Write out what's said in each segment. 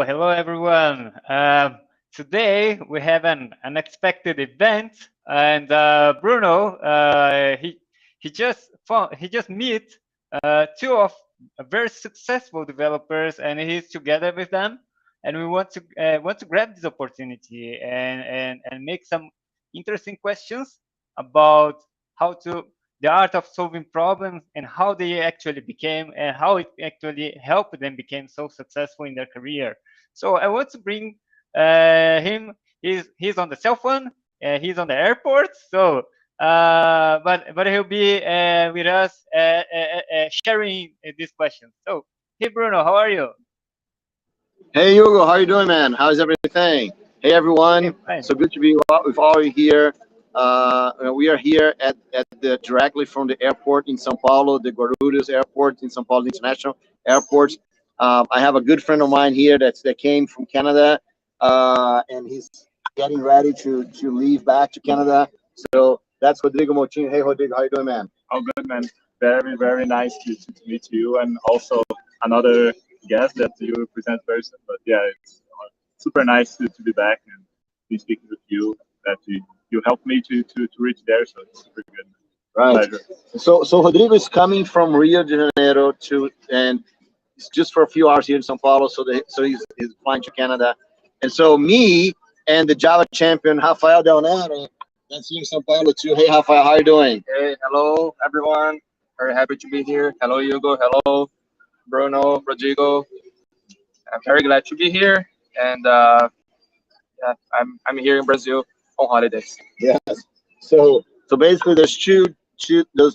hello everyone. Today we have an unexpected event, and Bruno, he just meet two of very successful developers, and he's together with them. And we want to grab this opportunity and make some interesting questions about how to the art of solving problems and how they actually became and how it actually helped them become so successful in their career. So I want to bring him. He's on the cell phone. He's on the airport. So but he'll be with us sharing these questions. So hey Bruno, how are you? Hey Hugo, how you doing, man? How's everything? Hey Okay, everyone, fine. so good to be with all you here. We are here at directly from the airport in São Paulo, the Guarulhos Airport in São Paulo International Airport. I have a good friend of mine here that came from Canada, and he's getting ready to leave back to Canada. So that's Rodrigo Moutinho. Hey Rodrigo, how you doing, man? Oh, good, man. Very, very nice to meet you, and also another guest that you present very soon. But yeah, it's super nice to be back and be speaking with you. That you helped me to reach there, so it's super good. Right. Pleasure. So Rodrigo is coming from Rio de Janeiro and it's just for a few hours here in São Paulo. So he's flying to Canada, and so me and the Java champion Rafael Del Nero, that's here in São Paulo too. Hey Rafael, how you doing? Hey, hello everyone. Very happy to be here. Hello Hugo. Hello Bruno, Rodrigo. I'm very glad to be here, and yeah, I'm here in Brazil on holidays. Yes. So basically, there's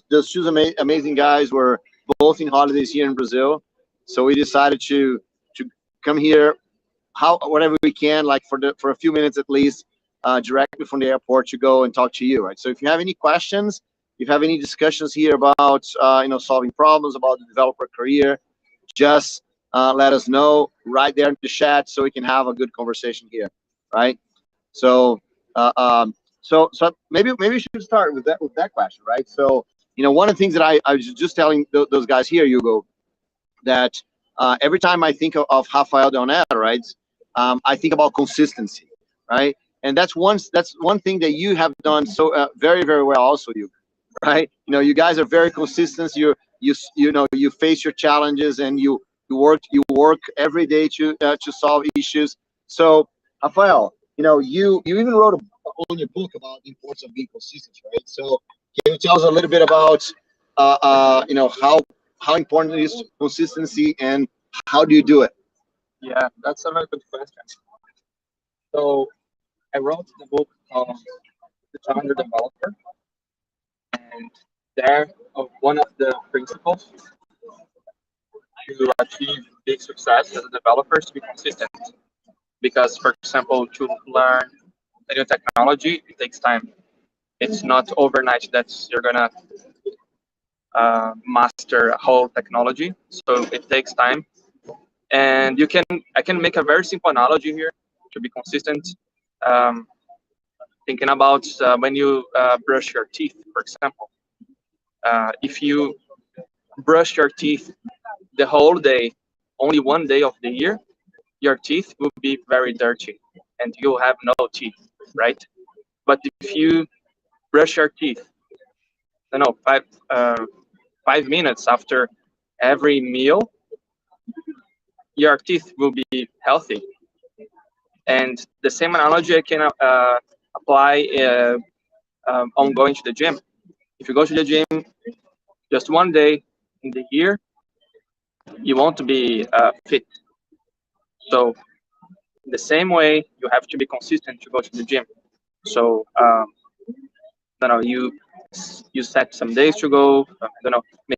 those two amazing guys were both in holidays here in Brazil. So we decided to come here, whatever we can, like for a few minutes at least, directly from the airport to go and talk to you, right? So if you have any questions, if you have any discussions here about solving problems about the developer career, just let us know right there in the chat so we can have a good conversation here, right? So so maybe we should start with that question, right? So one of the things that I was just telling those guys here, Hugo, that every time I think of Rafael Del Nero, right, I think about consistency, right? And that's one thing that you have done so very, very well also, you, right? You guys are very consistent. You face your challenges and you work every day to solve issues. So Rafael, you even wrote on your book about the importance of being consistent, right? So can you tell us a little bit about how important is consistency and how do you do it? Yeah, that's a very good question. So I wrote the book called The Challenger Developer, and there one of the principles to achieve big success as a developer is to be consistent. Because, for example, to learn a new technology, it takes time. It's not overnight that you're gonna master a whole technology. So it takes time. And I can make a very simple analogy here to be consistent. Thinking about when you brush your teeth, for example. If you brush your teeth the whole day, only one day of the year, your teeth will be very dirty and you'll have no teeth, right? But if you brush your teeth, I don't know, 5 minutes after every meal, your teeth will be healthy. And the same analogy I can apply on going to the gym. If you go to the gym just one day in the year, you won't be fit. So the same way, you have to be consistent to go to the gym. So you set some days to go.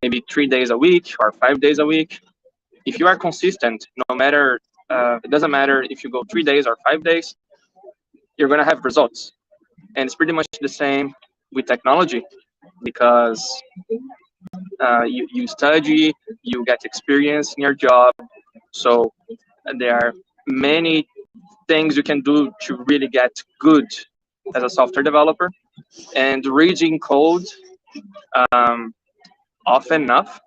Maybe 3 days a week or 5 days a week. If you are consistent, no matter it doesn't matter if you go 3 days or 5 days, you're gonna have results. And it's pretty much the same with technology, because you study, you get experience in your job. So there are many things you can do to really get good as a software developer. And reading code often enough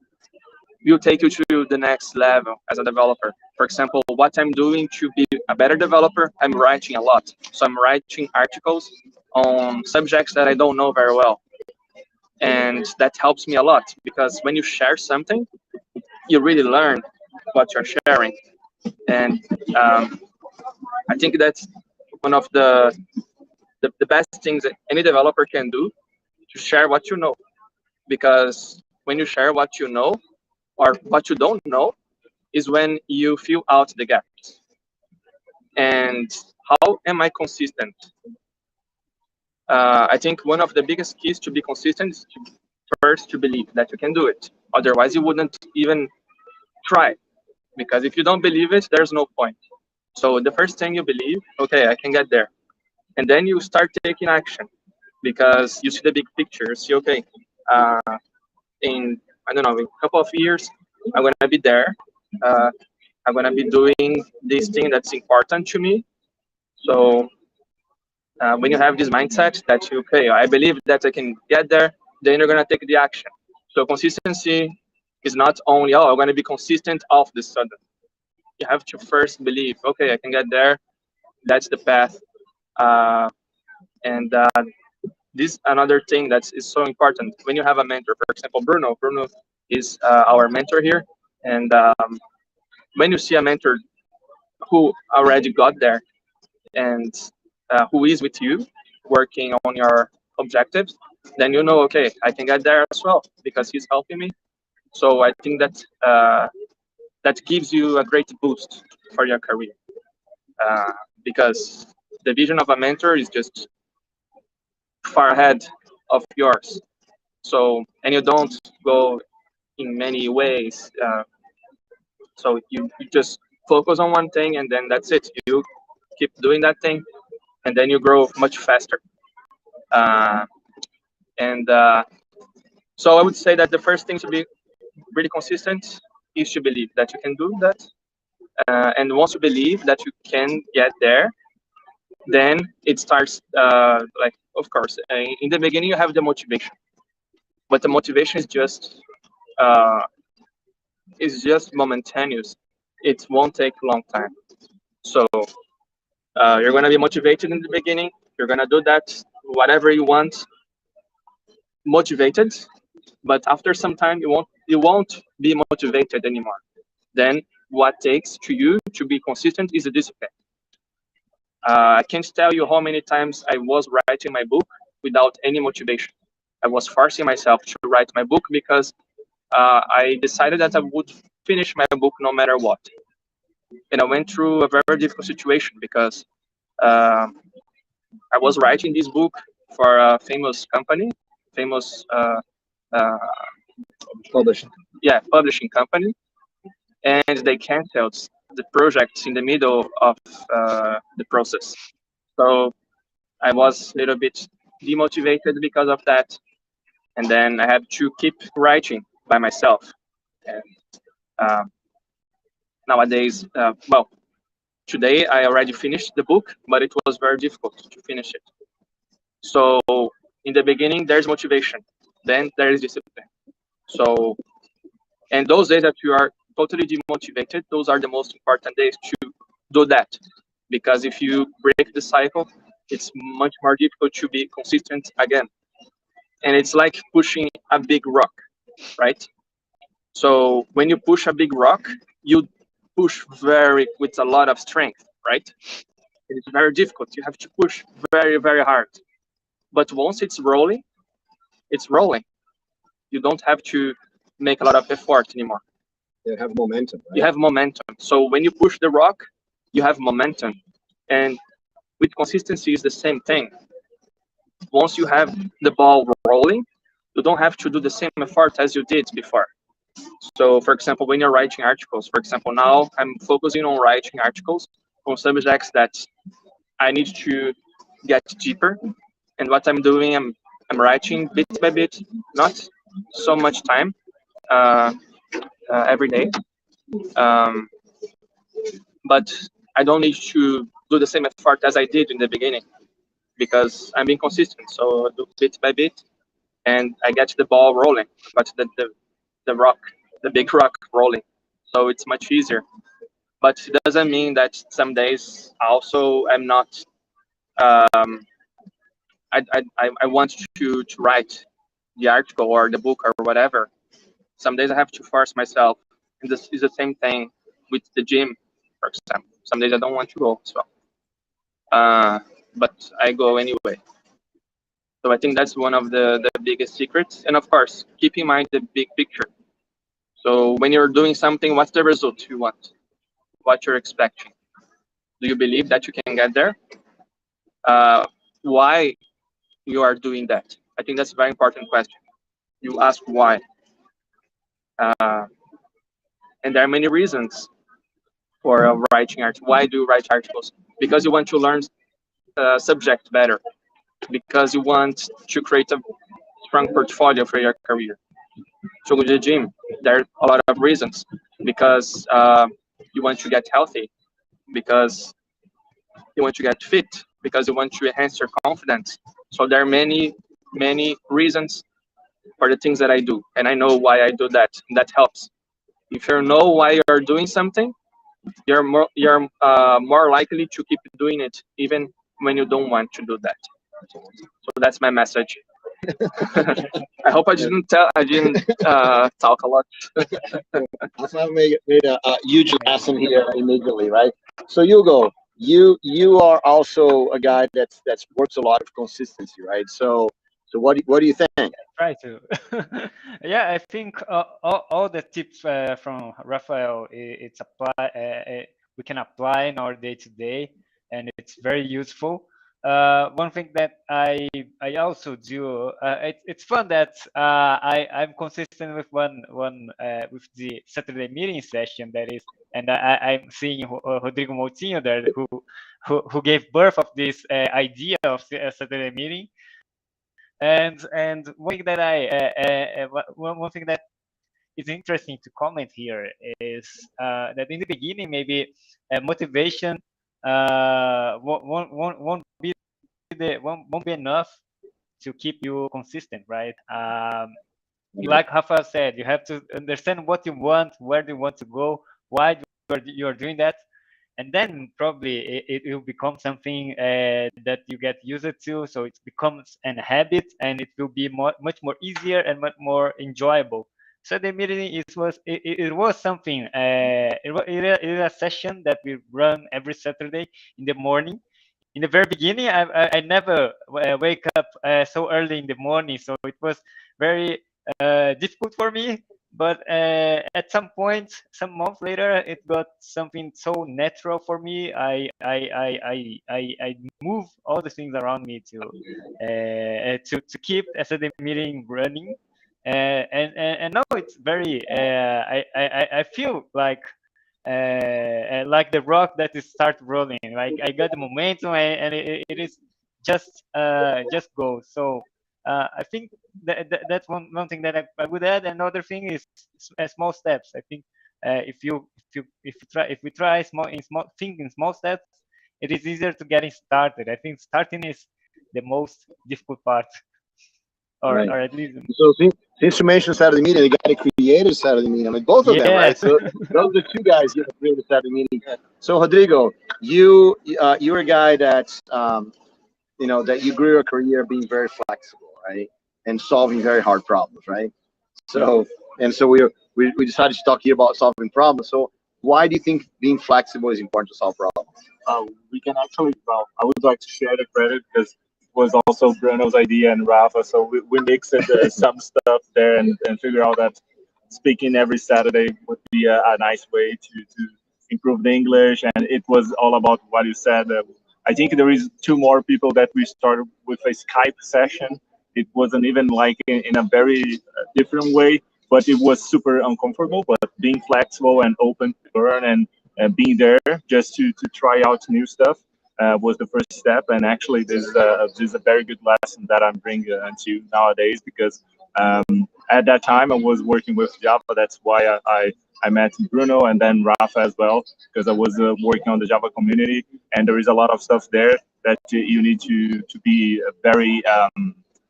will take you to the next level as a developer. For example, what I'm doing to be a better developer, I'm writing a lot. So I'm writing articles on subjects that I don't know very well. And that helps me a lot, because when you share something, you really learn what you're sharing. And I think that's one of the best things that any developer can do, to share what you know. Because when you share what you know, or what you don't know, is when you fill out the gaps. And how am I consistent? I think one of the biggest keys to be consistent is first to believe that you can do it. Otherwise, you wouldn't even try. Because if you don't believe it, there's no point. So the first thing you believe, okay, I can get there. And then you start taking action, because you see the big picture. You see, okay, in, I don't know, in a couple of years, I'm going to be there. I'm going to be doing this thing that's important to me. So when you have this mindset that, okay, I believe that I can get there, then you're going to take the action. So consistency is not only, oh, I'm going to be consistent all of the sudden. You have to first believe, okay, I can get there. That's the path. And this another thing that is so important when you have a mentor. For example, Bruno is our mentor here. And when you see a mentor who already got there, and who is with you working on your objectives, then you know, okay, I can get there as well, because he's helping me. So I think that that gives you a great boost for your career, because the vision of a mentor is just far ahead of yours. So, and you don't go in many ways. So you just focus on one thing, and then that's it. You keep doing that thing, and then you grow much faster. So I would say that the first thing to be really consistent is to believe that you can do that. And once you believe that you can get there, then it starts, like, of course, in the beginning you have the motivation, but the motivation is just momentaneous. It won't take a long time. So you're gonna be motivated in the beginning. You're gonna do that, whatever you want, motivated. But after some time, you won't be motivated anymore. Then what takes to you to be consistent is a discipline. I can't tell you how many times I was writing my book without any motivation. I was forcing myself to write my book because I decided that I would finish my book no matter what. And I went through a very difficult situation, because I was writing this book for a famous company, famous publishing company, and they canceled the project in the middle of the process. So I was a little bit demotivated because of that, and then I had to keep writing by myself. And nowadays, well, today I already finished the book, but it was very difficult to finish it. So in the beginning, there's motivation, then there is discipline. So, and those days that you are totally demotivated, those are the most important days to do that. Because if you break the cycle, it's much more difficult to be consistent again. And it's like pushing a big rock, right? So when you push a big rock, you push with a lot of strength, right? And it's very difficult. You have to push very, very hard. But once it's rolling, it's rolling. You don't have to make a lot of effort anymore. You have momentum, right? You have momentum. So when you push the rock, you have momentum. And with consistency is the same thing. Once you have the ball rolling, you don't have to do the same effort as you did before. So for example, when you're writing articles, for example, now I'm focusing on writing articles on subjects that I need to get deeper. And what I'm doing, I'm writing bit by bit, not so much time every day. But I don't need to do the same effort as I did in the beginning, because I'm being consistent. So I do bit by bit, and I get the ball rolling, but the rock the big rock rolling. So it's much easier. But it doesn't mean that some days also I'm not. Um, I want to write the article or the book or whatever. Some days I have to force myself. And this is the same thing with the gym, for example. Some days I don't want to go as well. But I go anyway. So I think that's one of the biggest secrets. And of course, keep in mind the big picture. So when you're doing something, what's the result you want? What you're expecting? Do you believe that you can get there? Why you are doing that? I think that's a very important question. You ask why. And there are many reasons for writing articles. Why do you write articles? Because you want to learn subject better. Because you want to create a strong portfolio for your career. To go to the gym, there are a lot of reasons. Because you want to get healthy. Because you want to get fit. Because you want to enhance your confidence. So there are many reasons for the things that I do, and I know why I do that. And that helps. If you know why you're doing something, you're more likely to keep doing it even when you don't want to do that. So that's my message. I hope I didn't talk a lot. Also, I've made a huge lesson here immediately, right? So Hugo, you are also a guy that's works a lot of consistency, right? So what do you think? Try to. Yeah, I think all the tips from Rafael, it's we can apply in our day to day, and it's very useful. One thing that I also do, it's fun that I'm consistent with one with the Saturday meeting session that is, and I'm seeing Rodrigo Moutinho there who gave birth of this idea of the Saturday meeting. And one thing that one thing that is interesting to comment here is that in the beginning maybe motivation won't be enough to keep you consistent, right? Like Rafa said, you have to understand what you want, where do you want to go, why you're doing that, and then probably it will become something that you get used to, so it becomes an habit, and it will be much more easier and much more enjoyable. So the meeting it was something it is a session that we run every Saturday in the morning. In the very beginning, I never wake up so early in the morning, so it was very difficult for me. But at some point, some months later, it got something so natural for me. I move all the things around me to keep the meeting running, and now it's very. I feel like the rock that is start rolling. Like I got the momentum, and it is just go. So I think that's one thing that I would add. Another thing is small steps. I think if we try small steps, it is easier to getting started. I think starting is the most difficult part, Right. or at least So since you mentioned Saturday meeting, the guy that created Saturday meeting, I mean both of them, right? yes. So those are the two guys here that created Saturday meeting. So Rodrigo, you're a guy that's that you grew your career being very flexible, right, and solving very hard problems, right? So we decided to talk here about solving problems. So why do you think being flexible is important to solve problems? We can actually, well, I would like to share the credit because it was also Bruno's idea and Rafa. So we mixed some stuff there and figure out that speaking every Saturday would be a nice way to improve the English. And it was all about what you said. I think there is two more people that we started with a Skype session. It wasn't even like in a very different way, but it was super uncomfortable. But being flexible and open to learn and being there just to try out new stuff was the first step. And actually, this is a very good lesson that I'm bringing to nowadays because at that time I was working with Java. That's why I met Bruno and then Rafa as well because I was working on the Java community, and there is a lot of stuff there that you need to be very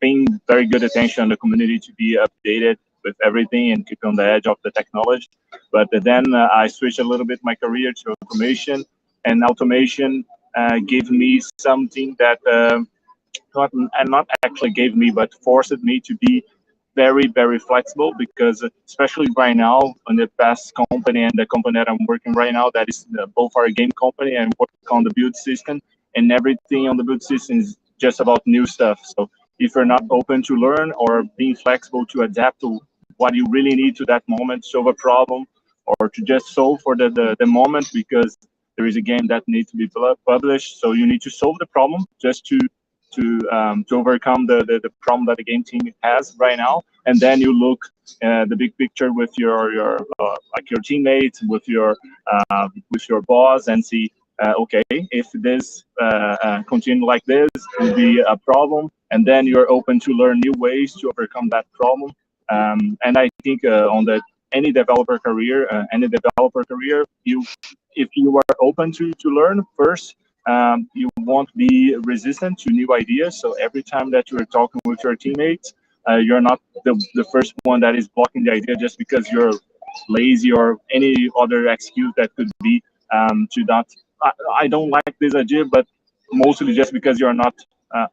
paying very good attention on the community to be updated with everything and keep on the edge of the technology. But then I switched a little bit my career to automation, and automation gave me something that not actually gave me, but forced me to be very flexible, because especially right now in the past company and the company that I'm working right now, that is both our game company and work on the build system, and everything on the build system is just about new stuff. So if you're not open to learn or being flexible to adapt to what you really need to that moment, solve a problem, or to just solve for the moment, because there is a game that needs to be published, so you need to solve the problem just to overcome the problem that the game team has right now, and then you look the big picture with your like your teammates, with your boss, and see okay, if this continue like this, will be a problem, and then you're open to learn new ways to overcome that problem. And I think on the any developer career, you if you are open to learn first, you won't be resistant to new ideas. So every time that you're talking with your teammates, you're not the first one that is blocking the idea just because you're lazy or any other excuse that could be to not. I don't like this idea, but mostly just because you're not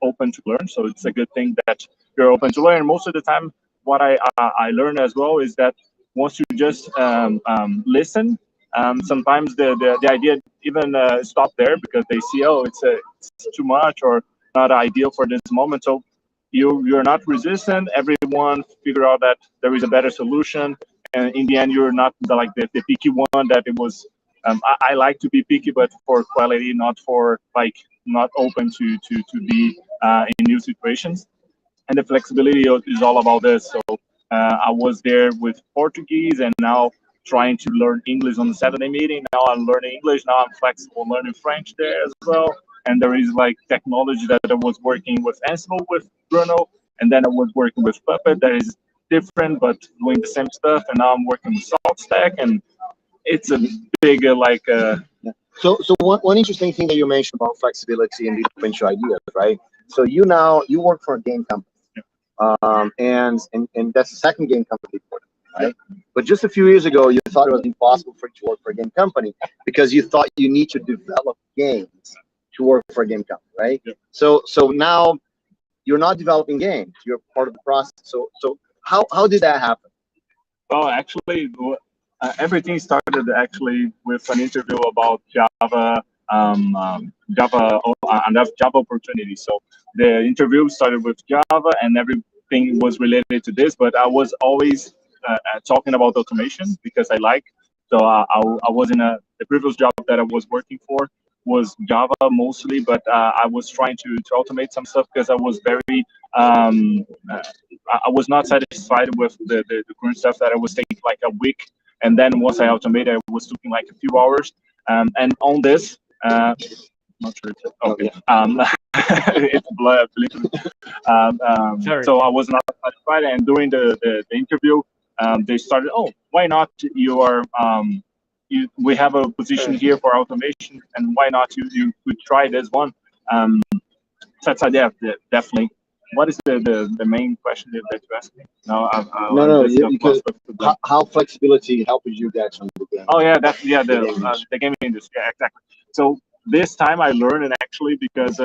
open to learn. So it's a good thing that you're open to learn. Most of the time, what I learn as well is that once you just listen, sometimes the idea even stop there, because they see, oh, it's too much or not ideal for this moment. So you're not resistant. Everyone figure out that there is a better solution, and in the end, you're not like the picky one that it was. I like to be picky, but for quality, not for like not open to be in new situations. And the flexibility is all about this. So I was there with Portuguese, and now trying to learn English on the Saturday meeting. Now I'm learning English. Now I'm flexible learning French there as well. And there is like technology that I was working with Ansible with Bruno, and then I was working with Puppet that is different but doing the same stuff. And now I'm working with SaltStack, and it's a big So one interesting thing that you mentioned about flexibility and being open to ideas, right? So you work for a game company, and that's the second game company for them, right? But just a few years ago, you thought it was impossible for you to work for a game company because you thought you need to develop games to work for a game company, right? Yeah. So now you're not developing games; you're part of the process. So how did that happen? Well, actually, everything started actually with an interview about Java, Java opportunity. So the interview started with Java, and everything was related to this. But I was always talking about automation because I like. So I was in the previous job that I was working for was Java mostly, but I was trying to automate some stuff because I was very I was not satisfied with the current stuff that I was taking like a week, and then once I automated, I was taking like a few hours. And on this, not sure. Okay. It's blood. So I was not satisfied, and during the interview, they started. Oh, why not? You are. We have a position here for automation, and why not you could try this one? So yeah, definitely. What is the main question that you asked me? No, because how flexibility helped you get on the game? Oh yeah, the gaming industry. Yeah, exactly. So this time I learned, and actually because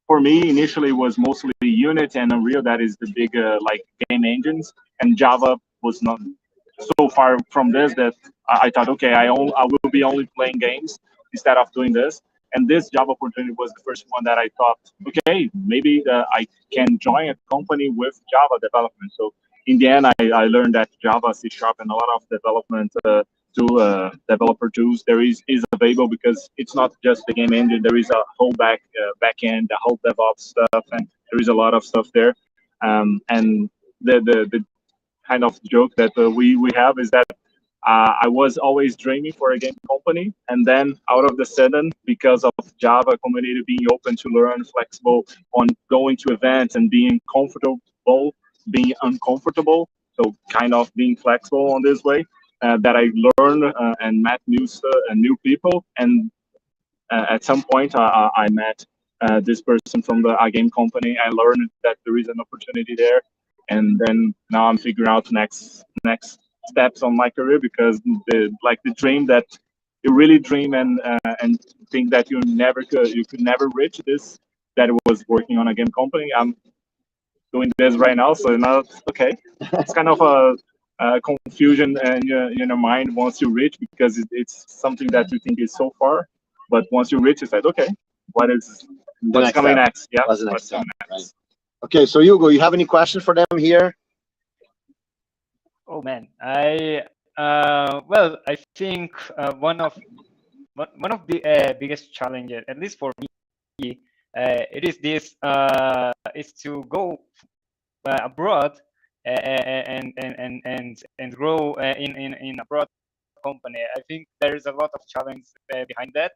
for me initially it was mostly Unity and Unreal, that is the big like game engines, and Java was not so far from this that I thought, okay, I will be only playing games instead of doing this. And this job opportunity was the first one that I thought, okay, maybe I can join a company with Java development. So in the end, I learned that Java, C# and a lot of development developer tools there is available, because it's not just the game engine. There is a whole back end, the whole DevOps stuff, and there is a lot of stuff there. And the kind of joke that we have is that I was always dreaming for a game company, and then out of the sudden, because of Java community being open to learn, flexible on going to events and being comfortable, being uncomfortable, so kind of being flexible on this way, that I learned and met new people, and at some point I met this person from the game company. I learned that there is an opportunity there, and then now I'm figuring out next steps on my career, because the dream that you really dream and think that you could never reach this, that was working on a game company. I'm doing this right now, so now okay, it's kind of a confusion in your mind once you reach, because it's something that you think is so far, but once you reach, it's like, okay, what's coming next? Yeah, what's the next step? Right. Okay, so Hugo, you have any questions for them here? Oh man, well, I think one of the biggest challenges, at least for me, it is this is to go abroad and grow in abroad company. I think there is a lot of challenge behind that,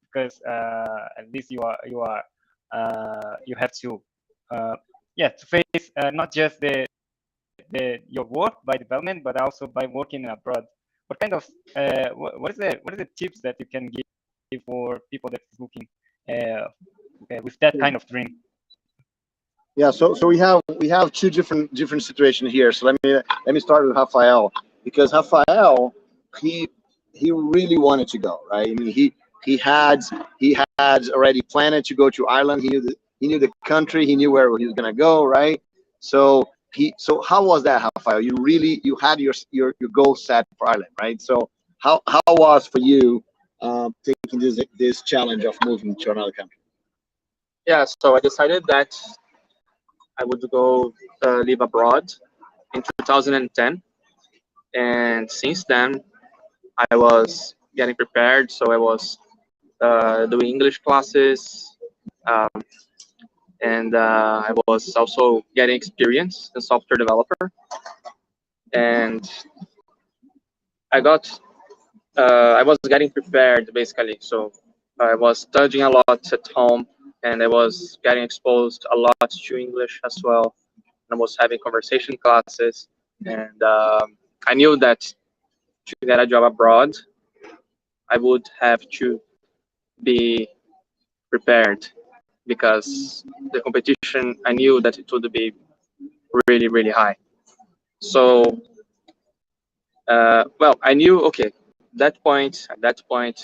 because at least you have to to face not just your work by development, but also by working abroad. What kind of what is the tips that you can give for people that is looking with that kind of dream? Yeah, so we have two different situations here. So let me start with Rafael, because Rafael, he really wanted to go, right? I mean, he had already planned to go to Ireland. He knew the country, he knew where he was gonna go, right? So how was that, Rafael? You had your goal set for Ireland, right? So how was for you taking this challenge of moving to another country? Yeah, so I decided that I would go live abroad in 2010, and since then I was getting prepared. So I was doing English classes, um, and I was also getting experience as software developer, and I was getting prepared basically. So I was studying a lot at home, and I was getting exposed a lot to English as well. I was having conversation classes, and I knew that to get a job abroad, I would have to be prepared, because the competition, I knew that it would be really, really high. So, well, I knew, okay, at that point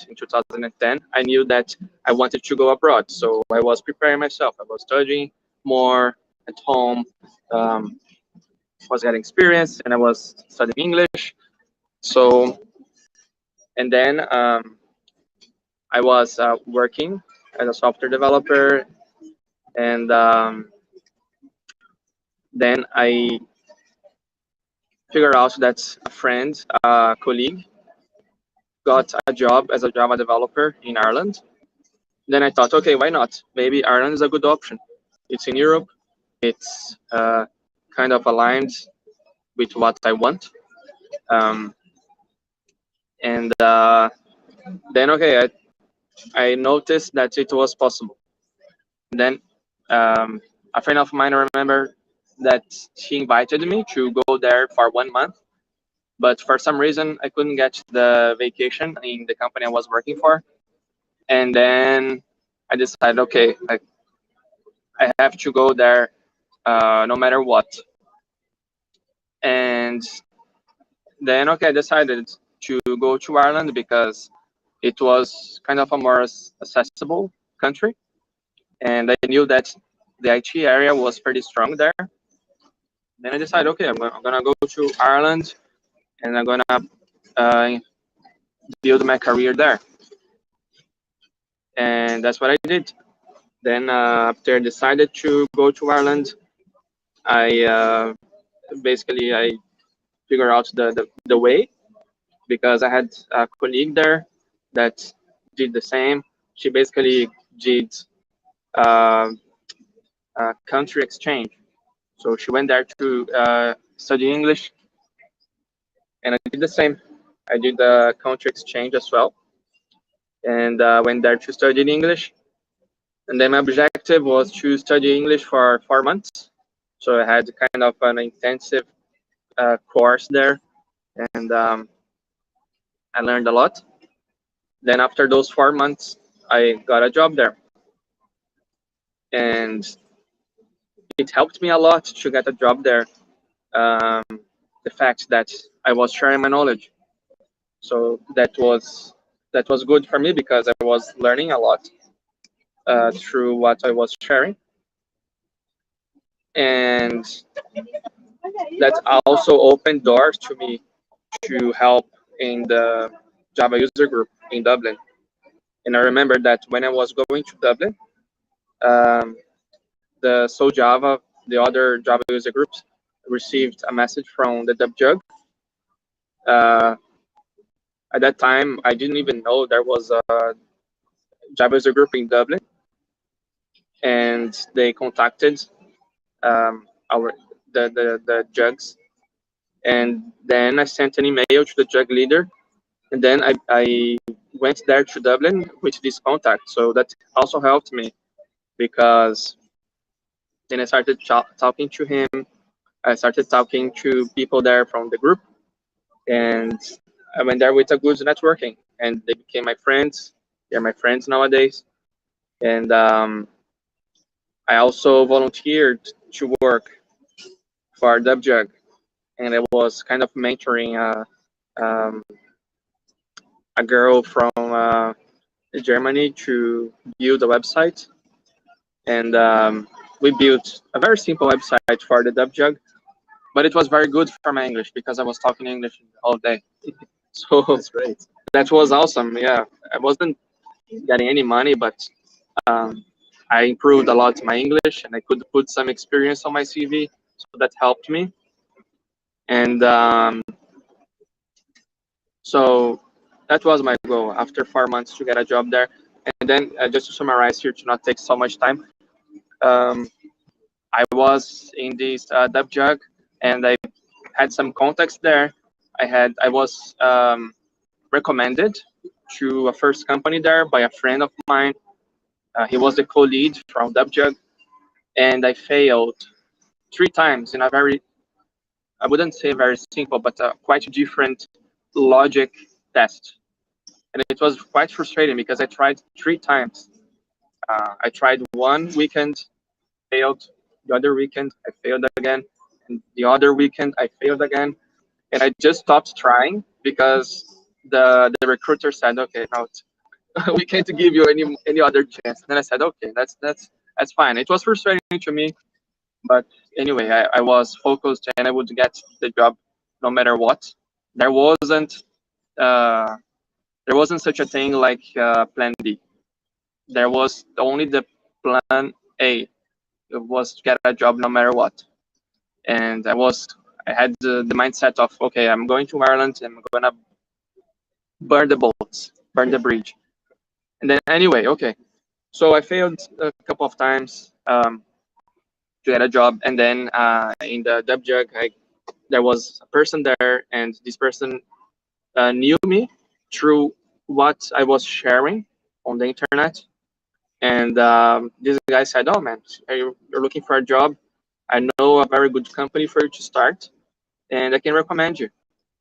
in 2010, I knew that I wanted to go abroad. So I was preparing myself. I was studying more at home, was getting experience, and I was studying English. So, and then I was working as a software developer, and then I figured out that a friend, a colleague, got a job as a Java developer in Ireland. Then I thought, okay, why not? Maybe Ireland is a good option. It's in Europe. It's kind of aligned with what I want. And then, okay, I noticed that it was possible. Then a friend of mine, I remember that she invited me to go there for 1 month, but for some reason I couldn't get the vacation in the company I was working for. And then I decided, okay, I have to go there no matter what. And then, okay, I decided to go to Ireland because it was kind of a more accessible country, and I knew that the IT area was pretty strong there. Then I decided, okay, I'm gonna go to Ireland, and I'm gonna build my career there. And that's what I did. Then after I decided to go to Ireland, I basically I figured out the way, because I had a colleague there that did the same. She basically did country exchange. So she went there to study English, and I did the same. I did the country exchange as well, and went there to study English. And then my objective was to study English for 4 months. So I had kind of an intensive course there, and I learned a lot. Then after those 4 months, I got a job there. And it helped me a lot to get a job there. The fact that I was sharing my knowledge, so that was good for me because I was learning a lot through what I was sharing, and that also opened doors to me to help in the Java user group in Dublin. And I remember that when I was going to Dublin, um, the SouJava, the other Java user groups, received a message from the DevJug. At that time, I didn't even know there was a Java user group in Dublin, and they contacted our the jugs, and then I sent an email to the jug leader, and then I went there to Dublin with this contact. So that also helped me because then I started talking to him. I started talking to people there from the group, and I went there with a good networking, and they became my friends. They're my friends nowadays, and I also volunteered to work for DevJug, and I was kind of mentoring a girl from Germany to build a website, and we built a very simple website for the DevJug, but it was very good for my English because I was talking English all day. So That's great. that was awesome. Yeah, I wasn't getting any money, but I improved a lot my English, and I could put some experience on my CV, so that helped me. And so that was my goal after 4 months to get a job there. And then just to summarize here, to not take so much time, I was in this DevJug, and I had some contacts there. I was recommended to a first company there by a friend of mine. He was the co-lead from DevJug, and I failed 3 times in a very, I wouldn't say very simple, but quite different logic test. And it was quite frustrating because I tried 3 times. I tried one weekend, failed. The other weekend, I failed again. And the other weekend, I failed again. And I just stopped trying because the recruiter said, okay, no, we can't give you any other chance. And then I said, okay, that's fine. It was frustrating to me, but anyway, I was focused and I would get the job no matter what. There wasn't such a thing like plan B. There was only the plan A. It was to get a job no matter what. And I had the mindset of, okay, I'm going to Ireland and I'm gonna burn the boats, burn the bridge. And then anyway, okay. So I failed a couple of times to get a job, and then in the DevJug, there was a person there, and this person knew me through what I was sharing on the internet. And this guy said, oh man, you're looking for a job. I know a very good company for you to start, and I can recommend you.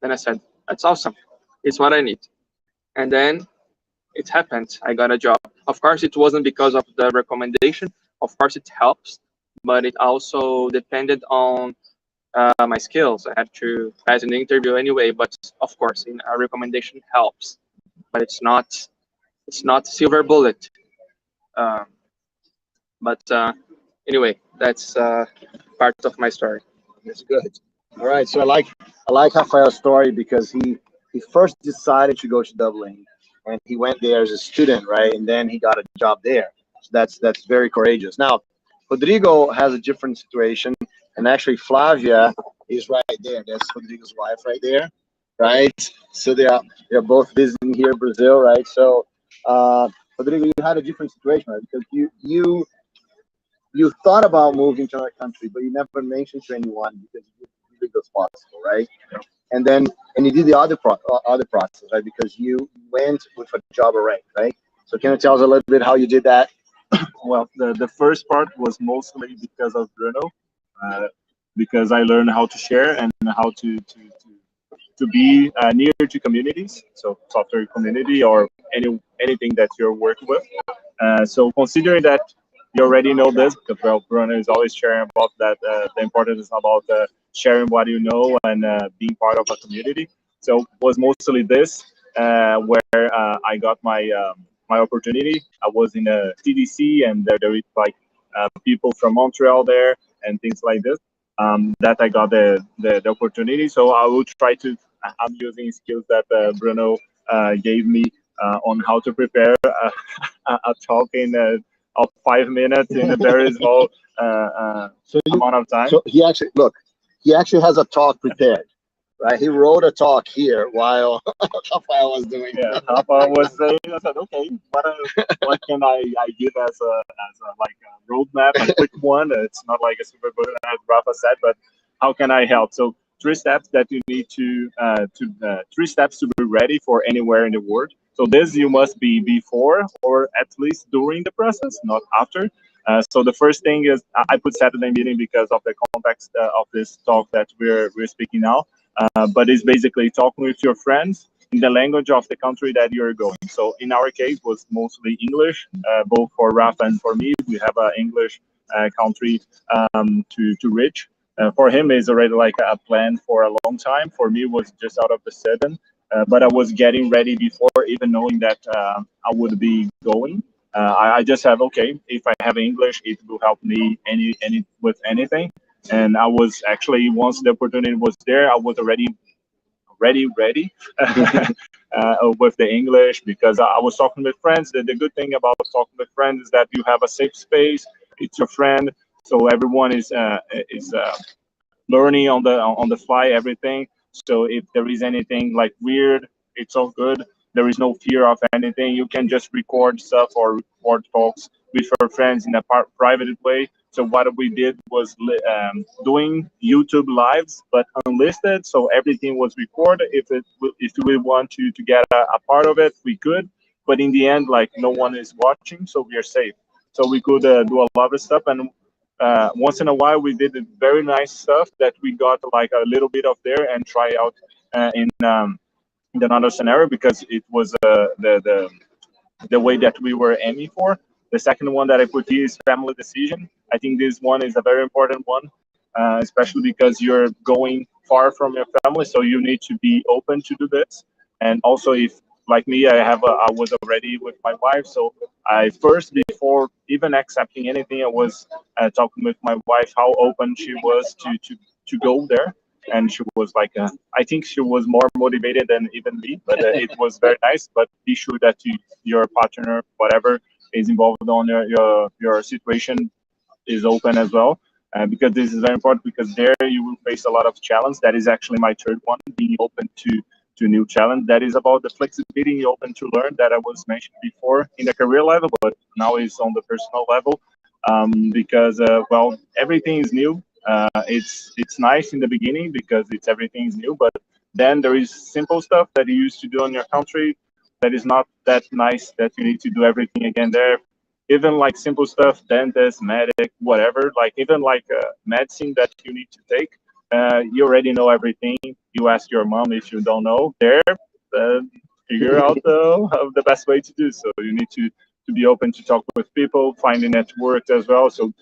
Then I said, that's awesome. It's what I need. And then it happened. I got a job. Of course, it wasn't because of the recommendation. Of course, it helps, but it also depended on my skills. I had to pass an interview anyway, but of course, a recommendation helps, but it's not silver bullet. But anyway, that's part of my story. That's good. All right. So I like Rafael's story because he first decided to go to Dublin, and he went there as a student, right? And then he got a job there. So that's very courageous. Now, Rodrigo has a different situation, and actually Flavia is right there. That's Rodrigo's wife right there, right? So they're both visiting here in Brazil, right? So Rodrigo, you had a different situation, right? Because you thought about moving to another country, but you never mentioned to anyone because you think it was possible, right? And then you did the other process, right? Because you went with a job array, right? So can you tell us a little bit how you did that? Well, the first part was mostly because of Bruno, because I learned how to share and how to be near to communities, so software community or anything that you're working with. So considering that you already know this because, well, Bruno is always sharing about that, the importance about sharing what you know and being part of a community. So it was mostly this where I got my opportunity. I was in a CDC, and there is like people from Montreal there and things like this. That I got the opportunity. So I will try to. I'm using skills that Bruno gave me on how to prepare a talk in of 5 minutes in a very small amount of time. So he actually, look, he actually has a talk prepared, right? He wrote a talk here while Rafael was doing. Yeah, Rafa was saying, I said, okay, what can I give as a like a roadmap, a quick one? It's not like a super good, as Rafa said, but how can I help? So three steps that you need to 3 steps to be ready for anywhere in the world. So this you must be before or at least during the process, not after. So the first thing is I put Saturday meeting because of the context of this talk that we're speaking now. But it's basically talking with your friends in the language of the country that you're going. So in our case, was mostly English, both for Rafa and for me. We have an English country to reach. For him, is already like a plan for a long time. For me, it was just out of the sudden. But I was getting ready before even knowing that I would be going. I just have, okay, if I have English, it will help me any with anything. And I was actually, once the opportunity was there, I was already ready with the English, because I was talking with friends. The good thing about talking with friends is that you have a safe space. It's your friend, so everyone is learning on the fly everything. So if there is anything like weird, it's all good. There is no fear of anything. You can just record stuff or record talks with your friends in a private way. So what we did was doing YouTube lives, but unlisted. So everything was recorded. If we want to get a part of it, we could. But in the end, like, no one is watching, so we are safe. So we could do a lot of stuff. And once in a while, we did very nice stuff that we got like a little bit of there and try out in another scenario, because it was the way that we were aiming for. The second one that I put here is family decision. I think this one is a very important one, especially because you're going far from your family, so you need to be open to do this. And also, if like me, I was already with my wife, so I first, before even accepting anything, I was talking with my wife how open she was to go there. And she was like, I think she was more motivated than even me, but it was very nice. But be sure that your partner, whatever is involved on your situation, is open as well, because this is very important, because there you will face a lot of challenge. That is actually my third one, being open to new challenge. That is about the flexibility, open to learn, that I was mentioned before in the career level, but now is on the personal level, because well, everything is new. It's nice in the beginning because everything is new, but then there is simple stuff that you used to do in your country that is not that nice, that you need to do everything again there. Even like simple stuff, dentist, medic, whatever, like even like medicine that you need to take, you already know everything. You ask your mom if you don't know there, figure out the best way to do so. You need to be open to talk with people, find a network as well. So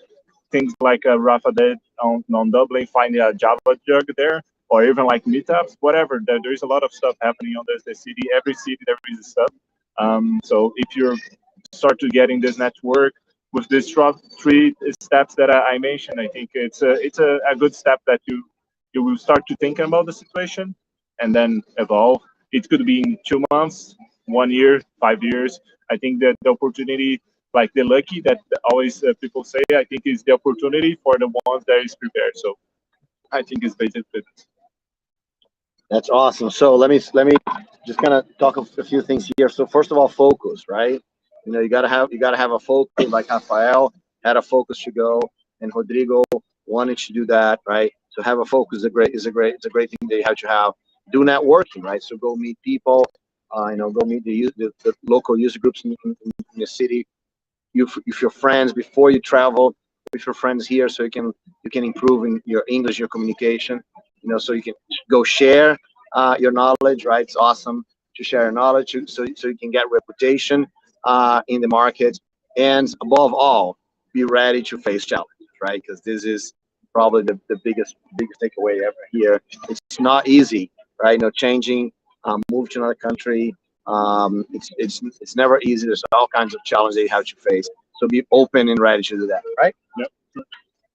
things like Rafa did on Dublin, finding a Java jug there, or even like meetups, whatever. There is a lot of stuff happening on the city. Every city there is stuff. So if you start to get in this network with these three steps that I mentioned, I think it's a good step that you will start to thinking about the situation and then evolve. It could be in 2 months, 1 year, 5 years. I think that the opportunity, like the lucky that always people say, I think is the opportunity for the ones that is prepared. So I think it's basically this. That's awesome. So let me just kind of talk a few things here. So first of all, focus, right? You know, you gotta have a focus. Like Rafael had a focus to go, and Rodrigo wanted to do that, right? So have a focus is a great thing that you have to have. Do networking, right? So go meet people. You know, go meet the local user groups in the city. If your friends, before you travel with your friends here, so you can improve in your English, your communication. You know, so you can go share your knowledge, right? It's awesome to share your knowledge, so you can get reputation in the market. And above all, be ready to face challenges, right? Because this is probably the biggest takeaway ever here. It's not easy, right? You know, changing, move to another country. It's never easy. There's all kinds of challenges that you have to face. So be open and ready to do that, right? Yep.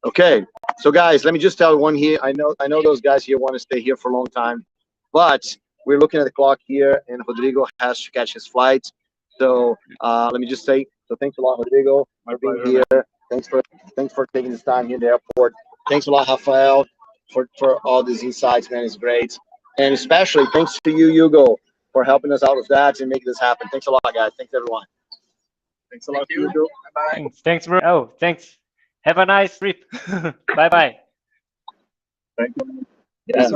Okay. So guys, let me just tell one here. I know those guys here want to stay here for a long time, but we're looking at the clock here, and Rodrigo has to catch his flight. So let me just say, so thanks a lot, Rodrigo, for being here. Thanks for taking this time here in the airport. Thanks a lot, Rafael, for all these insights, man. It's great. And especially thanks to you, Hugo, for helping us out with that and making this happen. Thanks a lot, guys. Thanks, everyone. Thanks a lot, you. Hugo. Bye. Thanks, bro. Oh, thanks. Have a nice trip. Bye bye. Thank you. Yeah.